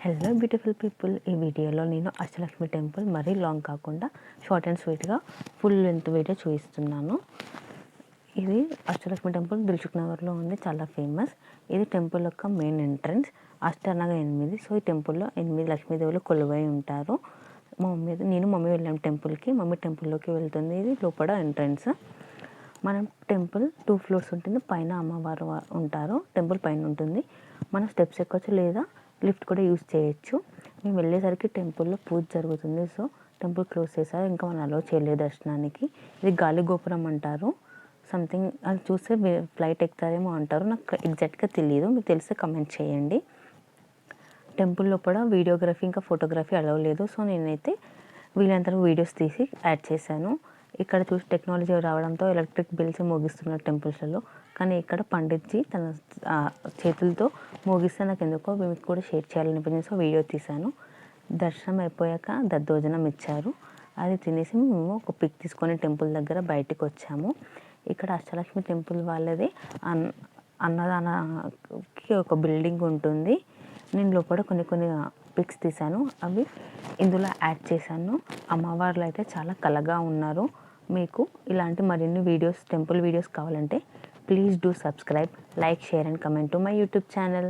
Hello beautiful people, ఈ వీడియోలో నేను అష్టలక్ష్మి టెంపుల్ మరీ లాంగ్ కాకుండా షార్ట్ అండ్ స్వీట్గా ఫుల్ లెంత్ వీడియో చూపిస్తున్నాను. ఇది అష్టలక్ష్మి టెంపుల్ దిల్సుఖ్ నగర్లో ఉంది, చాలా ఫేమస్. ఇది టెంపుల్ యొక్క మెయిన్ ఎంట్రన్స్. అష్టనగా 8. సో ఈ టెంపుల్లో 8 లక్ష్మీదేవులు కొలువై ఉంటారు. మమ్మీ వెళ్ళాం టెంపుల్కి. మమ్మీ టెంపుల్లోకి వెళ్తుంది. ఇది లోపల ఎంట్రన్స్. మనం టెంపుల్ 2 ఫ్లోర్స్ ఉంటుంది. పైన అమ్మవారు ఉంటారు, టెంపుల్ పైన ఉంటుంది. మనం స్టెప్స్ ఎక్కొచ్చు లేదా లిఫ్ట్ కూడా యూజ్ చేయొచ్చు. మేము వెళ్ళేసరికి టెంపుల్లో పూజ జరుగుతుంది. సో టెంపుల్ క్లోజ్ చేశారు, ఇంకా మనం అలో చేయలేదు దర్శనానికి. ఇది గాలి గోపురం అంటారు. సంథింగ్ అది చూస్తే ఫ్లైట్ ఎక్కుతారేమో అంటారు, నాకు ఎగ్జాక్ట్గా తెలియదు. మీకు తెలిస్తే కమెంట్ చేయండి. టెంపుల్ లోపల వీడియోగ్రఫీ ఇంకా ఫోటోగ్రఫీ అలవ్ లేదు. సో నేనైతే వీళ్ళంతా వీడియోస్ తీసి యాడ్ చేశాను. ఇక్కడ చూసి టెక్నాలజీ రావడంతో ఎలక్ట్రిక్ బిల్స్ మోగిస్తున్నారు టెంపుల్స్లలో, కానీ ఇక్కడ పండిట్జీ తన చేతులతో మోగిస్తే నాకు ఎందుకో మీకు కూడా షేర్ చేయాలనిపించింది. సో వీడియో తీశాను. దర్శనం అయిపోయాక దద్దోజనం ఇచ్చారు, అది తినేసి మేము ఒక పిక్ తీసుకొని టెంపుల్ దగ్గర బయటకు వచ్చాము. ఇక్కడ అష్టలక్ష్మి టెంపుల్ వాళ్ళది అన్నదానకి ఒక బిల్డింగ్ ఉంటుంది. నేను లోపల కొన్ని పిక్స్ తీశాను, అవి ఇందులో యాడ్ చేశాను. అమ్మవార్లు అయితే చాలా కళగా ఉన్నారు. మీకు ఇలాంటి మరిన్ని వీడియోస్, టెంపుల్ వీడియోస్ కావాలంటే please do subscribe, like, share and comment to my YouTube channel.